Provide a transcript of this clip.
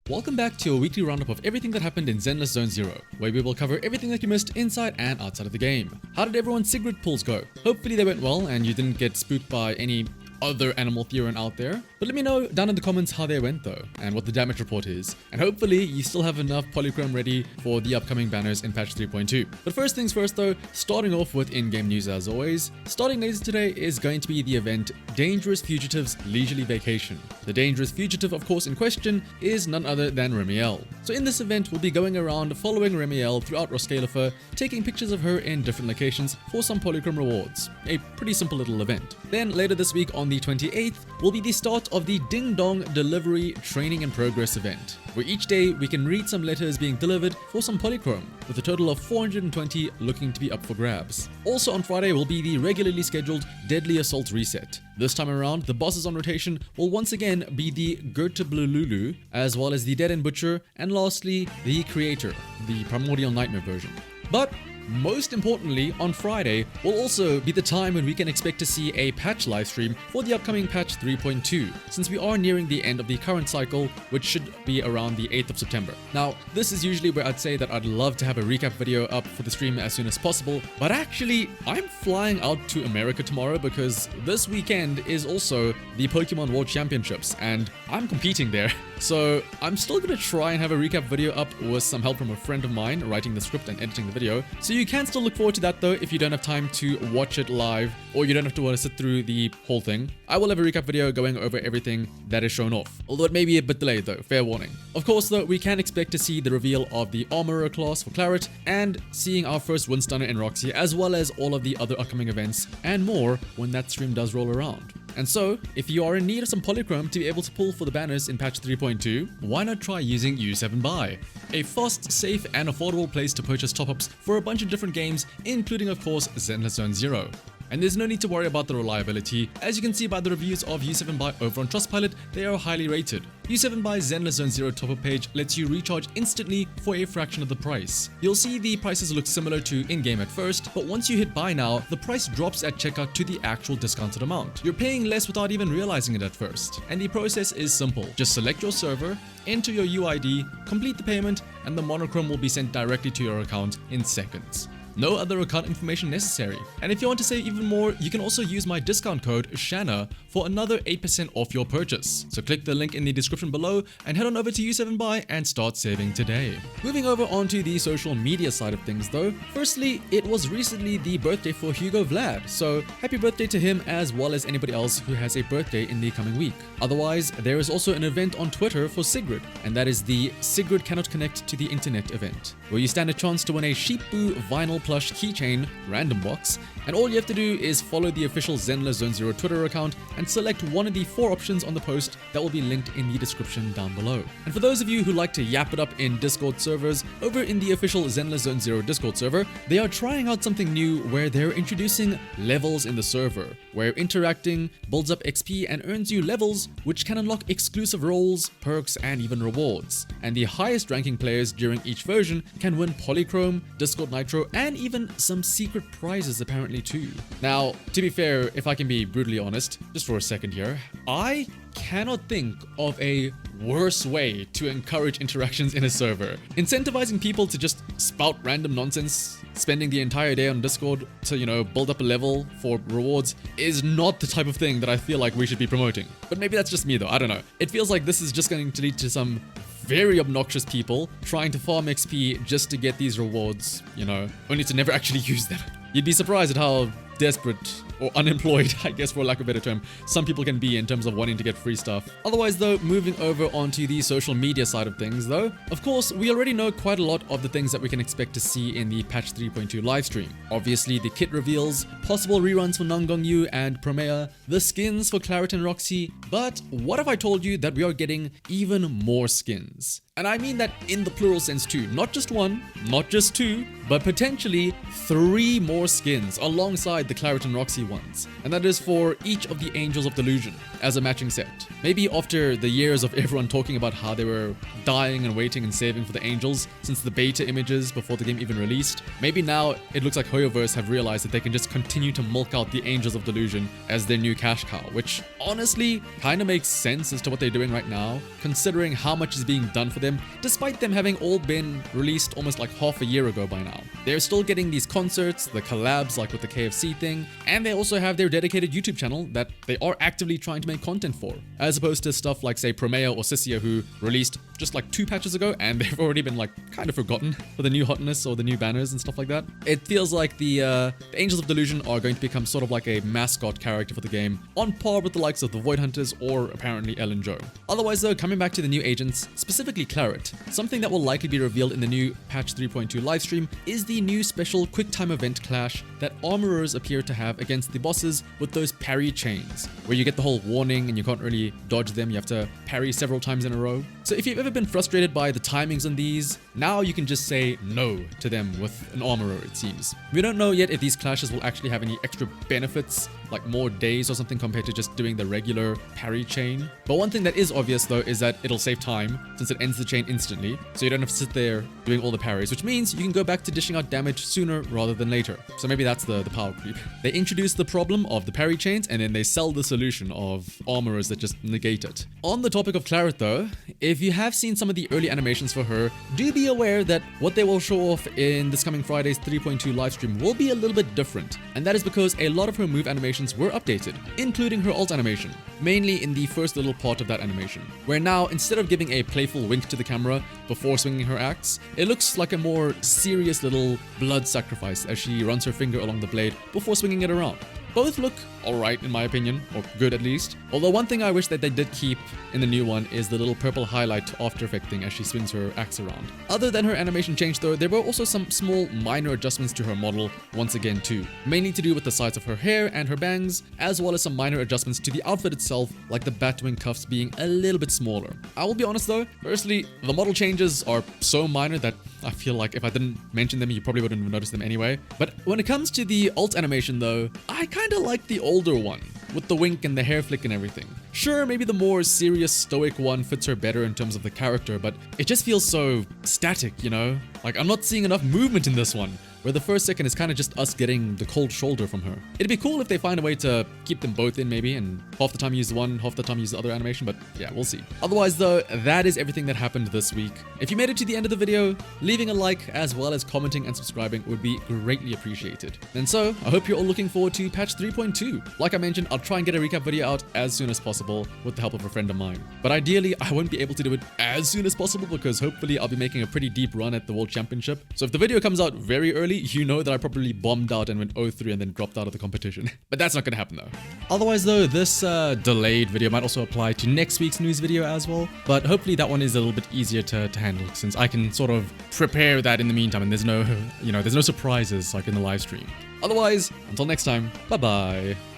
Welcome back to a weekly roundup of everything that happened in Zenless Zone Zero, where we will cover everything that you missed inside and outside of the game. How did everyone's Sigrid pulls go? Hopefully they went well and you didn't get spooked by any other animal theorem out there. But let me know down in the comments how they went though, and what the damage report is. And hopefully you still have enough polychrome ready for the upcoming banners in patch 3.2. But first things first though, starting off with in-game news as always. Starting later today is going to be the event Dangerous Fugitives Leisurely Vacation. The Dangerous Fugitive of course in question is none other than Remiel. So in this event we'll be going around following Remiel throughout Roskilde, taking pictures of her in different locations for some polychrome rewards. A pretty simple little event. Then later this week on the 28th will be the start of the Ding Dong Delivery Training and Progress event, where each day we can read some letters being delivered for some polychrome, with a total of 420 looking to be up for grabs. Also on Friday will be the regularly scheduled Deadly Assault reset. This time around, the bosses on rotation will once again be the Goethe Blue Lulu, as well as the Dead End Butcher, and lastly, the Creator, the Primordial Nightmare version. But most importantly, on Friday will also be the time when we can expect to see a patch livestream for the upcoming patch 3.2, since we are nearing the end of the current cycle, which should be around the 8th of September. Now, this is usually where I'd say that I'd love to have a recap video up for the stream as soon as possible, but actually, I'm flying out to America tomorrow because this weekend is also the Pokemon World Championships, and I'm competing there. So I'm still gonna try and have a recap video up with some help from a friend of mine writing the script and editing the video. So you can still look forward to that though if you don't have time to watch it live, or you don't have to want to sit through the whole thing. I will have a recap video going over everything that is shown off, although it may be a bit delayed though, fair warning. Of course though, we can expect to see the reveal of the Armorer class for Claret, and seeing our first Windstunner in Roxy, as well as all of the other upcoming events and more when that stream does roll around. And so, if you are in need of some polychrome to be able to pull for the banners in patch 3.2, why not try using U7Buy? A fast, safe, and affordable place to purchase top-ups for a bunch of different games, including of course Zenless Zone Zero. And there's no need to worry about the reliability. As you can see by the reviews of U7Buy over on Trustpilot, they are highly rated. U7Buy's Zenless Zone Zero top-up page lets you recharge instantly for a fraction of the price. You'll see the prices look similar to in-game at first, but once you hit buy now, the price drops at checkout to the actual discounted amount. You're paying less without even realizing it at first. And the process is simple. Just select your server, enter your UID, complete the payment, and the monochrome will be sent directly to your account in seconds. No other account information necessary. And if you want to save even more, you can also use my discount code Shanaha for another 8% off your purchase. So click the link in the description below and head on over to U7Buy and start saving today. Moving over onto the social media side of things though, firstly, it was recently the birthday for Hugo Vlad, so happy birthday to him as well as anybody else who has a birthday in the coming week. Otherwise, there is also an event on Twitter for Sigrid, and that is the Sigrid Cannot Connect to the Internet event, where you stand a chance to win a Sheepboo vinyl plush keychain random box, and all you have to do is follow the official Zenless Zone Zero Twitter account and select one of the 4 options on the post that will be linked in the description down below. And for those of you who like to yap it up in Discord servers, over in the official Zenless Zone Zero Discord server, they are trying out something new where they're introducing levels in the server, where interacting builds up XP and earns you levels which can unlock exclusive roles, perks, and even rewards. And the highest ranking players during each version can win Polychrome, Discord Nitro, and even some secret prizes apparently too. Now, to be fair, if I can be brutally honest, just for a second here, I cannot think of a worse way to encourage interactions in a server. Incentivizing people to just spout random nonsense, spending the entire day on Discord to, build up a level for rewards is not the type of thing that I feel like we should be promoting. But maybe that's just me though, I don't know. It feels like this is just going to lead to some very obnoxious people trying to farm XP just to get these rewards, only to never actually use them. You'd be surprised at how desperate or unemployed, I guess for lack of a better term, some people can be in terms of wanting to get free stuff. Otherwise though, moving over onto the social media side of things though, of course, we already know quite a lot of the things that we can expect to see in the patch 3.2 livestream. Obviously the kit reveals, possible reruns for Nangongyu and Promea, the skins for Claret and Roxy, but what if I told you that we are getting even more skins? And I mean that in the plural sense too, not just 1, not just 2, but potentially 3 more skins alongside the Claret and Roxy ones. And that is for each of the Angels of Delusion as a matching set. Maybe after the years of everyone talking about how they were dying and waiting and saving for the Angels since the beta images before the game even released, maybe now it looks like Hoyoverse have realized that they can just continue to milk out the Angels of Delusion as their new cash cow, which honestly kind of makes sense as to what they're doing right now, considering how much is being done for them, despite them having all been released almost like half a year ago by now. They're still getting these concerts, the collabs like with the KFC thing, and they also have their dedicated YouTube channel that they are actively trying to make content for, as opposed to stuff like, say, Promeo or Sisia, who released just like 2 patches ago and they've already been like kind of forgotten for the new hotness or the new banners and stuff like that. It feels like the Angels of Delusion are going to become sort of like a mascot character for the game, on par with the likes of the Void Hunters or apparently Ellen Joe. Otherwise though, coming back to the new agents, specifically Claret, something that will likely be revealed in the new patch 3.2 livestream is the new special quick time event clash that armorers appear to have against the bosses with those parry chains, where you get the whole warning and you can't really dodge them, you have to parry several times in a row. So if you've ever been frustrated by the timings on these, now you can just say no to them with an armorer, it seems. We don't know yet if these clashes will actually have any extra benefits, like more days or something compared to just doing the regular parry chain. But one thing that is obvious though is that it'll save time, since it ends the chain instantly, so you don't have to sit there doing all the parries, which means you can go back to dishing out damage sooner rather than later. So maybe that's the power creep. They introduce the problem of the parry chains and then they sell the solution of armorers that just negate it. On the topic of Claret though, if you have seen some of the early animations for her, do be aware that what they will show off in this coming Friday's 3.2 livestream will be a little bit different, and that is because a lot of her move animations were updated, including her ult animation, mainly in the first little part of that animation, where now instead of giving a playful wink to the camera before swinging her axe, it looks like a more serious little blood sacrifice as she runs her finger along the blade before swinging it around. Both look alright in my opinion, or good at least. Although one thing I wish that they did keep in the new one is the little purple highlight after effect thing as she swings her axe around. Other than her animation change though, there were also some small minor adjustments to her model once again too, mainly to do with the size of her hair and her bangs, as well as some minor adjustments to the outfit itself, like the Batwing cuffs being a little bit smaller. I will be honest though, personally, the model changes are so minor that I feel like if I didn't mention them, you probably wouldn't have noticed them anyway. But when it comes to the ult animation though, I kinda like the older one, with the wink and the hair flick and everything. Sure, maybe the more serious stoic one fits her better in terms of the character, but it just feels so static, you know? Like, I'm not seeing enough movement in this one, where the first second is kind of just us getting the cold shoulder from her. It'd be cool if they find a way to keep them both in maybe, and half the time use the one, half the time use the other animation, but yeah, we'll see. Otherwise though, that is everything that happened this week. If you made it to the end of the video, leaving a like as well as commenting and subscribing would be greatly appreciated. And so, I hope you're all looking forward to patch 3.2. Like I mentioned, I'll try and get a recap video out as soon as possible with the help of a friend of mine. But ideally, I won't be able to do it as soon as possible because hopefully I'll be making a pretty deep run at the World Championship. So if the video comes out very early, you know that I probably bombed out and went 0-3 and then dropped out of the competition. But that's not gonna happen though. Otherwise though, this delayed video might also apply to next week's news video as well. But hopefully that one is a little bit easier to handle since I can sort of prepare that in the meantime and there's no, there's no surprises like in the live stream. Otherwise, until next time, bye bye.